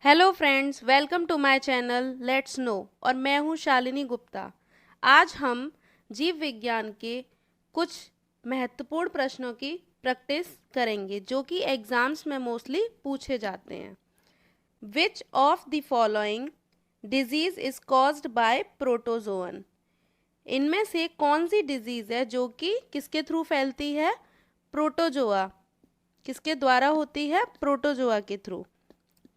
Hello friends, welcome to my channel let's know. और मैं हूं शालिनी गुप्ता। आज हम जीव विज्ञान के कुछ महत्वपूर्ण प्रश्नों की प्रैक्टिस करेंगे जो कि एग्जाम्स में मोस्टली पूछे जाते हैं। विच of the following disease is caused bye protozoan? इनमें से कौन सी डिजीज है जो कि किसके थ्रू फैलती है? प्रोटोजोआ। किसके द्वारा होती है? प्रोटोजोआ के थ्रू।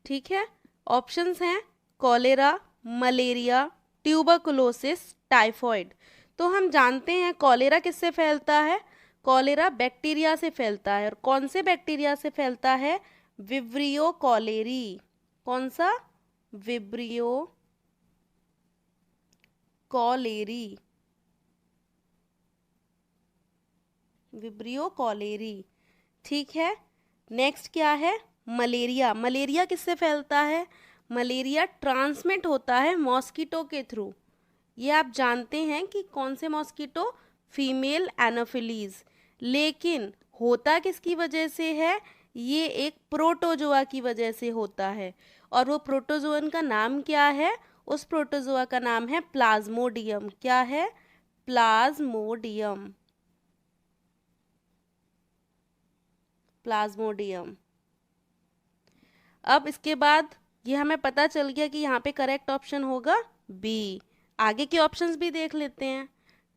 ठीक है। ऑप्शंस हैं कॉलेरा, मलेरिया, ट्यूबरकुलोसिस, टाइफॉइड। तो हम जानते हैं कॉलेरा किससे फैलता है। कॉलेरा बैक्टीरिया से फैलता है। और कौन से बैक्टीरिया से फैलता है? Vibrio cholerae. कौन सा? Vibrio cholerae. Vibrio cholerae. ठीक है। नेक्स्ट क्या है? मलेरिया। मलेरिया किससे फैलता है? मलेरिया ट्रांसमिट होता है मॉस्किटो के थ्रू। ये आप जानते हैं कि कौन से मॉस्किटो? Female anopheles. लेकिन होता किसकी वजह से है? ये एक प्रोटोजोआ की वजह से होता है। और वो प्रोटोजोअन का नाम क्या है? उस प्रोटोजोआ का नाम है प्लाज्मोडियम। क्या है? प्लाज्मोडियम। प्लाज्मोडियम। अब इसके बाद ये हमें पता चल गया कि यहाँ पे करेक्ट ऑप्शन होगा बी। आगे के ऑप्शंस भी देख लेते हैं।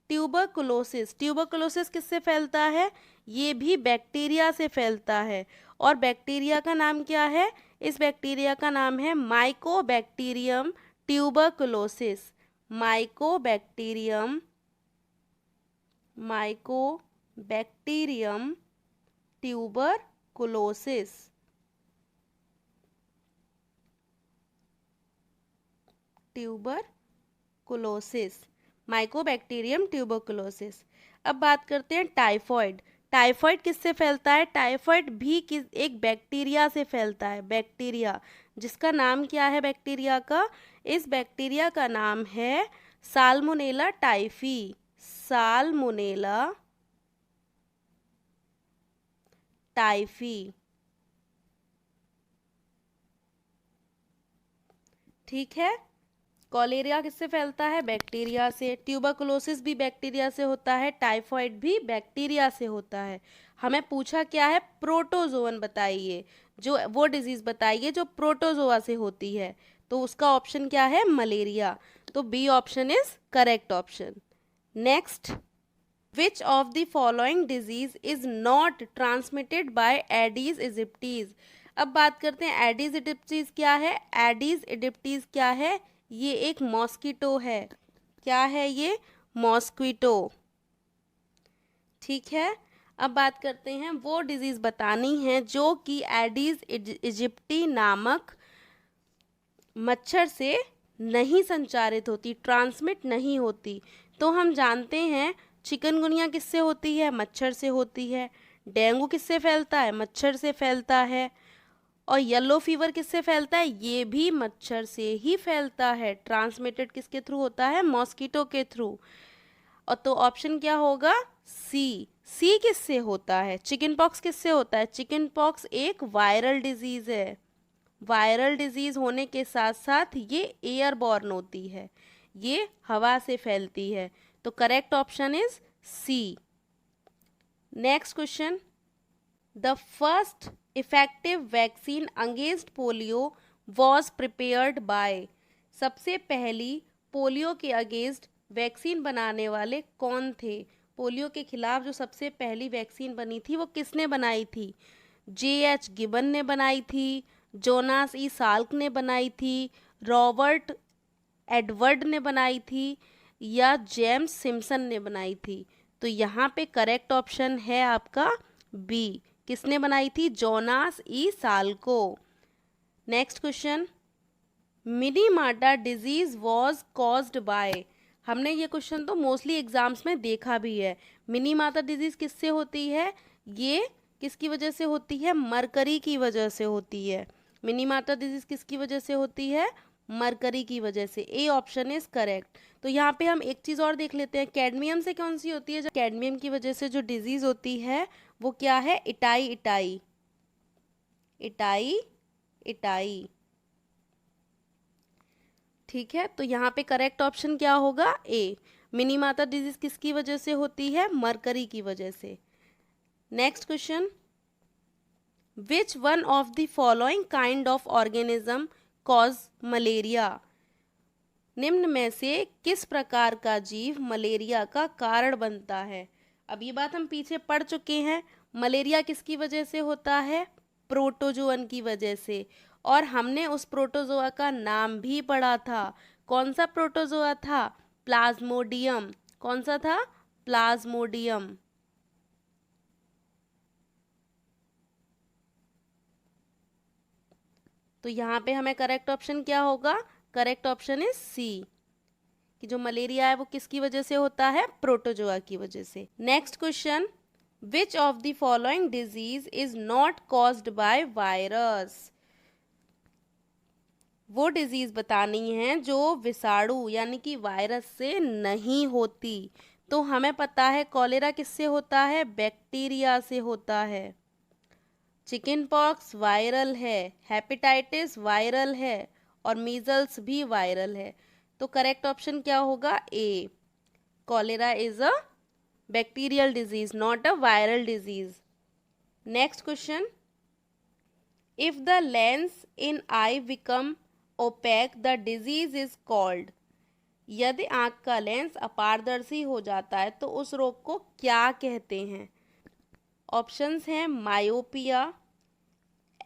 ट्यूबरकुलोसिस। ट्यूबरकुलोसिस किससे फैलता है? ये भी बैक्टीरिया से फैलता है। और बैक्टीरिया का नाम क्या है? इस बैक्टीरिया का नाम है Mycobacterium tuberculosis. Mycobacterium Mycobacterium tuberculosis. Tuberculosis. Mycobacterium tuberculosis. अब बात करते हैं टाइफॉइड। टाइफॉइड किससे फैलता है? टाइफॉइड भी एक बैक्टीरिया से फैलता है। बैक्टीरिया जिसका नाम क्या है? बैक्टीरिया का, इस बैक्टीरिया का नाम है साल्मोनेला टाइफी। Salmonella typhi. ठीक है। कॉलेरिया किससे फैलता है? बैक्टीरिया से। ट्यूबरकुलोसिस भी बैक्टीरिया से होता है। टाइफॉइड भी बैक्टीरिया से होता है। हमें पूछा क्या है? प्रोटोजोअन बताइए, जो वो डिजीज बताइए जो प्रोटोजोआ से होती है। तो उसका ऑप्शन क्या है? मलेरिया। तो B option is correct option. Next, which of the following disease is not transmitted by Aedes aegypti? अब बात करते हैं एडीज इजिप्टीज क्या है। एडीज इजिप्टीज क्या है? ये एक मॉस्किटो है। क्या है ये? मॉस्किटो। ठीक है। अब बात करते हैं, वो डिजीज बतानी है जो कि एडीज इजिप्टी नामक मच्छर से नहीं संचारित होती, ट्रांसमिट नहीं होती। तो हम जानते हैं चिकनगुनिया किससे होती है? मच्छर से होती है। डेंगू किससे फैलता है? मच्छर से फैलता है। और येलो फीवर किससे फैलता है? ये भी मच्छर से ही फैलता है। ट्रांसमिटेड किसके थ्रू होता है? मॉस्किटो के थ्रू। और तो ऑप्शन क्या होगा? सी। सी किससे होता है? चिकन पॉक्स किससे होता है? चिकन पॉक्स एक वायरल डिजीज है। वायरल डिजीज होने के साथ साथ ये एयरबॉर्न होती है। ये हवा से फैलती है। तो correct option is C. Next question, the first effective vaccine against polio was prepared by? सबसे पहली पोलियो के अगेंस्ट वैक्सीन बनाने वाले कौन थे? पोलियो के खिलाफ जो सबसे पहली वैक्सीन बनी थी वो किसने बनाई थी? J.H. गिबन ने बनाई थी, जोनास ई साल्क ने बनाई थी, रॉबर्ट एडवर्ड ने बनाई थी, या जेम्स सिम्पसन ने बनाई थी? तो यहाँ पे करेक्ट ऑप्शन है आपका बी। किसने बनाई थी? Jonas E Salk. Next question, Minamata disease was caused by? हमने ये क्वेश्चन तो मोस्टली एग्जाम्स में देखा भी है। मिनीमाटा डिजीज किससे होती है? ये किसकी वजह से होती है? मरकरी की वजह से होती है। मिनीमाटा डिजीज किसकी वजह से होती है? मरकरी की वजह से। A option is correct. तो यहाँ पे हम एक चीज़ और देख लेते हैं, कैडमियम से कौन सी होती है? जो कैडमियम की वजह से जो डिजीज होती है वो क्या है? Itai itai. Itai itai. ठीक है, तो यहाँ पे करेक्ट ऑप्शन क्या होगा? ए। मिनीमाता डिजीज किसकी वजह से होती है? मरकरी की वजह से। Next question, which one of the following kind of organism cause malaria? निम्न में से किस प्रकार का जीव मलेरिया का कारण बनता है? अब ये बात हम पीछे पढ़ चुके हैं। मलेरिया किसकी वजह से होता है? प्रोटोजोअन की वजह से। और हमने उस प्रोटोजोआ का नाम भी पढ़ा था। कौन सा प्रोटोजोआ था? प्लाज्मोडियम। कौन सा था? प्लाज्मोडियम। तो यहाँ पे हमें करेक्ट ऑप्शन क्या होगा? करेक्ट ऑप्शन इज सी, कि जो मलेरिया है वो किसकी वजह से होता है? प्रोटोजोआ की वजह से। Next question, which of the following disease is not caused by virus? वो डिजीज बतानी है जो विषाणु यानी कि वायरस से नहीं होती। तो हमें पता है कॉलेरा किससे होता है? बैक्टीरिया से होता है। चिकन पॉक्स वायरल है, हेपेटाइटिस वायरल है और मीजल्स भी वायरल है। तो करेक्ट ऑप्शन क्या होगा? A. Cholera is a bacterial disease, not a viral disease. Next question, if the lens in eye become opaque the disease is called? यदि आंख का लेंस अपारदर्शी हो जाता है तो उस रोग को क्या कहते हैं? ऑप्शंस हैं myopia,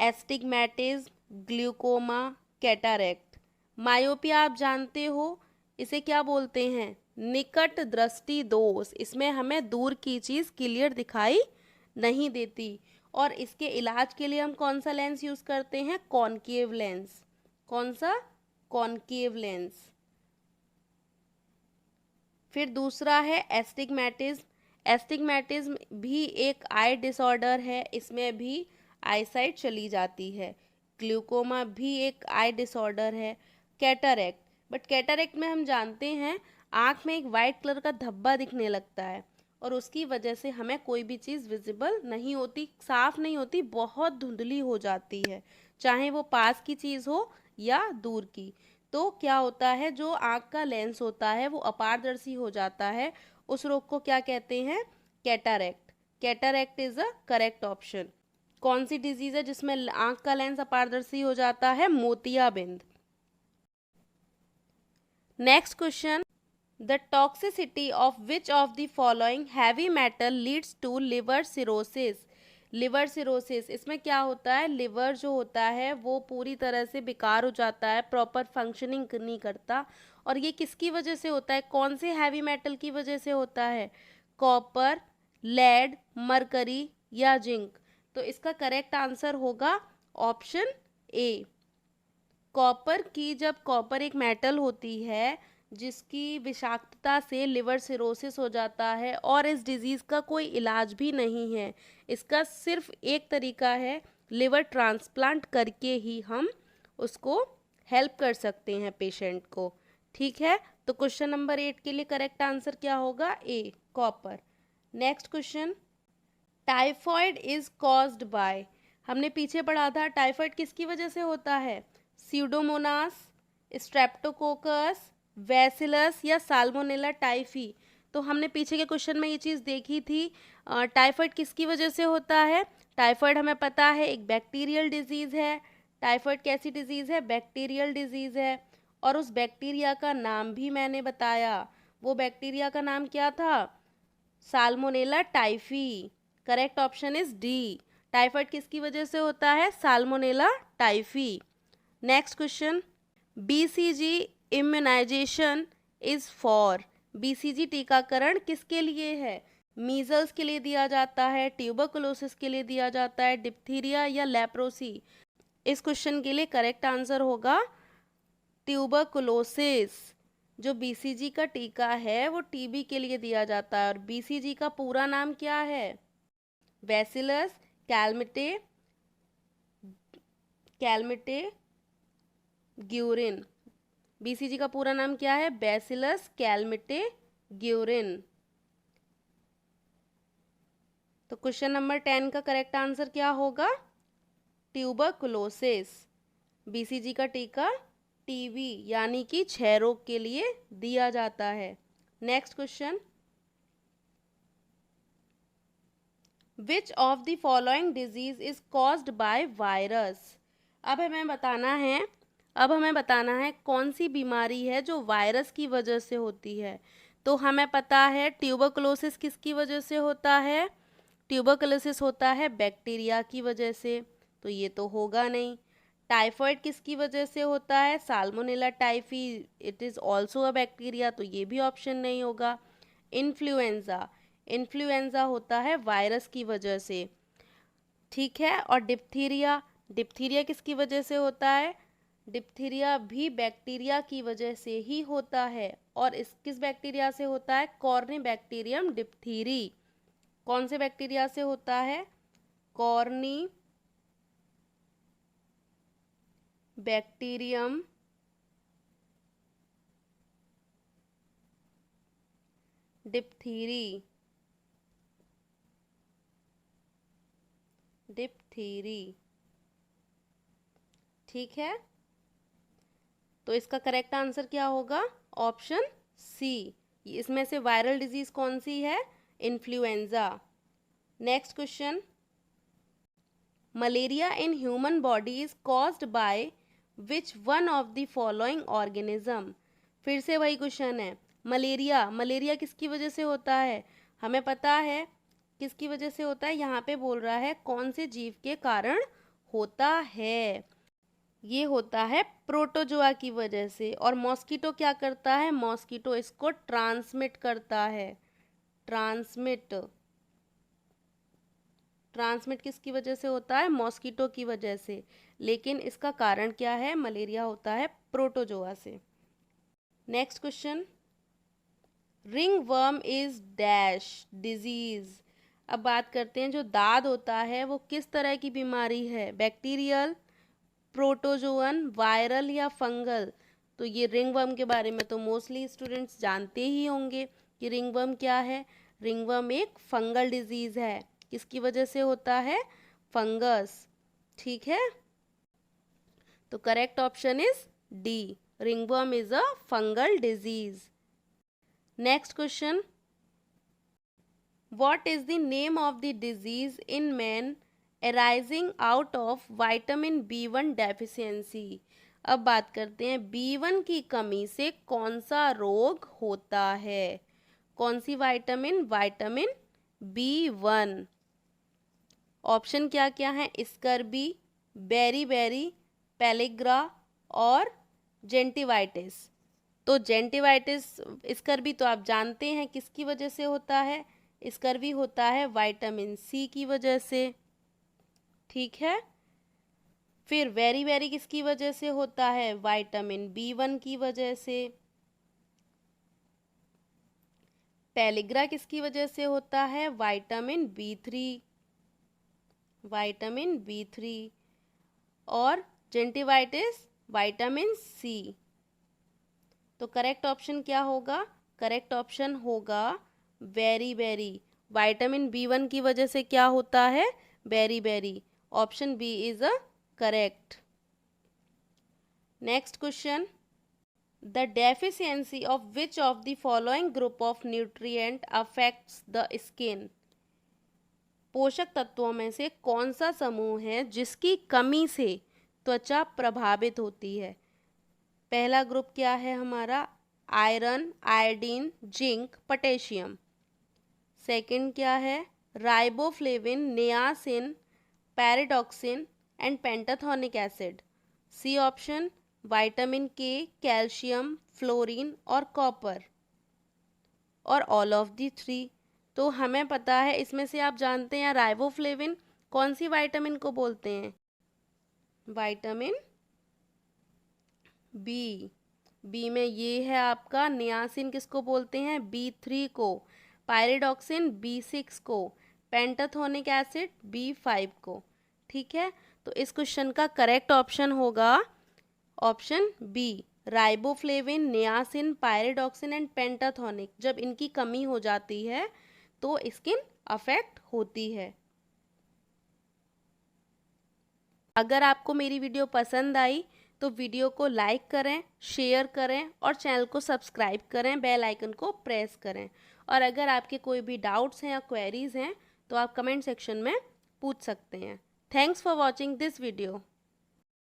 astigmatism, glaucoma, cataract. Myopia आप जानते हो, इसे क्या बोलते हैं? निकट दृष्टि दोष। इसमें हमें दूर की चीज क्लियर दिखाई नहीं देती। और इसके इलाज के लिए हम कौन सा लेंस यूज करते हैं? Concave lens. कौन सा? Concave lens. फिर दूसरा है एस्टिग्मेटिज्म। एस्टिग्मेटिज्म भी एक आई डिसऑर्डर है, इसमें भी आईसाइट चली जाती है। ग्लूकोमा भी एक आई डिसऑर्डर है। कैटरेक्ट, बट कैटरेक्ट में हम जानते हैं आँख में एक वाइट कलर का धब्बा दिखने लगता है और उसकी वजह से हमें कोई भी चीज़ विजिबल नहीं होती, साफ नहीं होती, बहुत धुंधली हो जाती है, चाहे वो पास की चीज़ हो या दूर की। तो क्या होता है, जो आँख का लेंस होता है वो अपारदर्शी हो जाता है, उस रोग को क्या कहते हैं? Cataract. Cataract is a correct option. कौन सी डिजीज है जिसमें आंख का लेंस अपारदर्शी हो जाता है? मोतियाबिंद। Next question, the toxicity of which of the following heavy metal leads to liver cirrhosis? Liver cirrhosis, इसमें क्या होता है? लिवर जो होता है वो पूरी तरह से बेकार हो जाता है, प्रॉपर फंक्शनिंग नहीं करता। और ये किसकी वजह से होता है? कौन से हैवी मेटल की वजह से होता है? कॉपर, लेड, मरकरी या जिंक? तो इसका करेक्ट आंसर होगा ऑप्शन ए। कॉपर की, जब कॉपर एक मेटल होती है जिसकी विषाक्तता से लिवर सिरोसिस हो जाता है और इस डिजीज़ का कोई इलाज भी नहीं है, इसका सिर्फ एक तरीका है, लिवर ट्रांसप्लांट करके ही हम उसको हेल्प कर सकते हैं पेशेंट को। ठीक है, तो क्वेश्चन नंबर 8 के लिए करेक्ट आंसर क्या होगा? A, copper. Next question, typhoid is caused by? हमने पीछे पढ़ा था टाइफॉइड किसकी वजह से होता है? स्यूडोमोनास, स्ट्रेप्टोकोकस, बैसिलस या साल्मोनेला टाइफी? तो हमने पीछे के क्वेश्चन में ये चीज़ देखी थी। टाइफॉइड किसकी वजह से होता है? टाइफॉइड हमें पता है एक बैक्टीरियल डिजीज़ है। टाइफॉइड कैसी डिजीज़ है? बैक्टीरियल डिजीज़ है। और उस बैक्टीरिया का नाम भी मैंने बताया, वो बैक्टीरिया का नाम क्या था? Salmonella typhi. Correct option is D. Typhoid किसकी वजह से होता है? Salmonella typhi. Next question, BCG immunization is for? BCG टीकाकरण किसके लिए है? मीजल्स के लिए दिया जाता है, ट्यूबरकुलोसिस के लिए दिया जाता है, डिप्थीरिया या लेप्रोसी? इस क्वेश्चन के लिए करेक्ट आंसर होगा ट्यूबरकुलोसिस। जो बीसीजी का टीका है वो टीबी के लिए दिया जाता है और बीसीजी का पूरा नाम क्या है? Bacillus Calmette Guérin. बीसीजी का पूरा नाम क्या है? Bacillus Calmette Guerin. तो क्वेश्चन नंबर 10 का करेक्ट आंसर क्या होगा? ट्यूबरकुलोसिस। बीसीजी का टीका टीबी यानी कि क्षय रोग के लिए दिया जाता है। Next question, which of the following disease is caused by virus. अब हमें बताना है कौन सी बीमारी है जो वायरस की वजह से होती है। तो हमें पता है ट्यूबरकुलोसिस किसकी वजह से होता है, ट्यूबरकुलोसिस होता है बैक्टीरिया की वजह से, तो ये तो होगा नहीं। टाइफॉइड किसकी वजह से होता है, salmonella typhi, it is also a bacteria, तो ये भी ऑप्शन नहीं होगा। इन्फ्लुएंजा होता है वायरस की वजह से, ठीक है। और डिप्थीरिया किसकी वजह से होता है, डिप्थीरिया भी बैक्टीरिया की वजह से ही होता है। और किस बैक्टीरिया से होता है, कॉर्नीबैक्टीरियम डिप्थीरी। कौन से बैक्टीरिया से होता है, कॉर्नीबैक्टीरियम डिप्थीरी, ठीक है। तो इसका करेक्ट आंसर क्या होगा, ऑप्शन सी। इसमें से वायरल डिजीज कौन सी है, influenza. Next question, malaria in human body is caused by which one of the following organism. फिर से वही क्वेश्चन है, मलेरिया किसकी वजह से होता है, हमें पता है किसकी वजह से होता है, यहाँ पे बोल रहा है कौन से जीव के कारण होता है, ये होता है प्रोटोजोआ की वजह से। और मॉस्किटो क्या करता है, मॉस्किटो इसको ट्रांसमिट करता है। ट्रांसमिट किसकी वजह से होता है, मॉस्किटो की वजह से, लेकिन इसका कारण क्या है, मलेरिया होता है प्रोटोजोआ से। Next question, ring worm is dash disease. अब बात करते हैं जो दाद होता है वो किस तरह की बीमारी है, बैक्टीरियल, प्रोटोजोअन, वायरल या फंगल। तो ये रिंगवर्म के बारे में तो मोस्टली स्टूडेंट्स जानते ही होंगे कि रिंगवर्म क्या है। रिंगवर्म एक फंगल डिजीज है, किसकी वजह से होता है, फंगस, ठीक है। तो correct option is D, ringworm is a fungal disease. Next question, what is the name of the disease in man arising out of vitamin B1 deficiency। अब बात करते हैं B1 की कमी से कौन सा रोग होता है, कौन सी विटामिन B1। ऑप्शन क्या क्या है, स्कर्बी, बेरी, पेलिग्रा और जेंटिवाइटिस। तो जेंटिवाइटिस, स्कर्बी तो आप जानते हैं किसकी वजह से होता है, स्कर्बी होता है विटामिन सी की वजह से, ठीक है। फिर वेरी किसकी वजह से होता है, विटामिन B1 की वजह से। पेलिग्रा किसकी वजह से होता है, विटामिन B3। और जेंटिवाइटिस विटामिन सी। तो करेक्ट ऑप्शन क्या होगा, करेक्ट ऑप्शन होगा बेरी। विटामिन B1 की वजह से क्या होता है, beri. Option B is a correct. Next question, the deficiency of which of the following group of nutrient affects the skin. पोषक तत्वों में से कौन सा समूह है जिसकी कमी से त्वचा प्रभावित होती है। पहला ग्रुप क्या है हमारा, iron, iodine, zinc, potassium. Second क्या है, riboflavin, niacin, pyridoxine and pantothenic acid. C option, vitamin K, calcium, fluorine और कॉपर, और ऑल ऑफ दी थ्री। तो हमें पता है इसमें से आप जानते हैं राइबोफ्लेविन कौन सी विटामिन को बोलते हैं, विटामिन बी में ये है आपका। नियासिन किसको बोलते हैं, B3 को। पायरिडॉक्सिन B6 को। पेंटाथोनिक एसिड B5 को, ठीक है। तो इस क्वेश्चन का करेक्ट ऑप्शन होगा option B, riboflavin, niacin, pyridoxine and pantothenic. जब इनकी कमी हो जाती है तो स्किन अफेक्ट होती है। अगर आपको मेरी वीडियो पसंद आई तो वीडियो को लाइक करें, शेयर करें और चैनल को सब्सक्राइब करें, बेल आइकन को प्रेस करें। और अगर आपके कोई भी डाउट्स हैं या क्वेरीज हैं तो आप कमेंट सेक्शन में पूछ सकते हैं। Thanks for watching this video.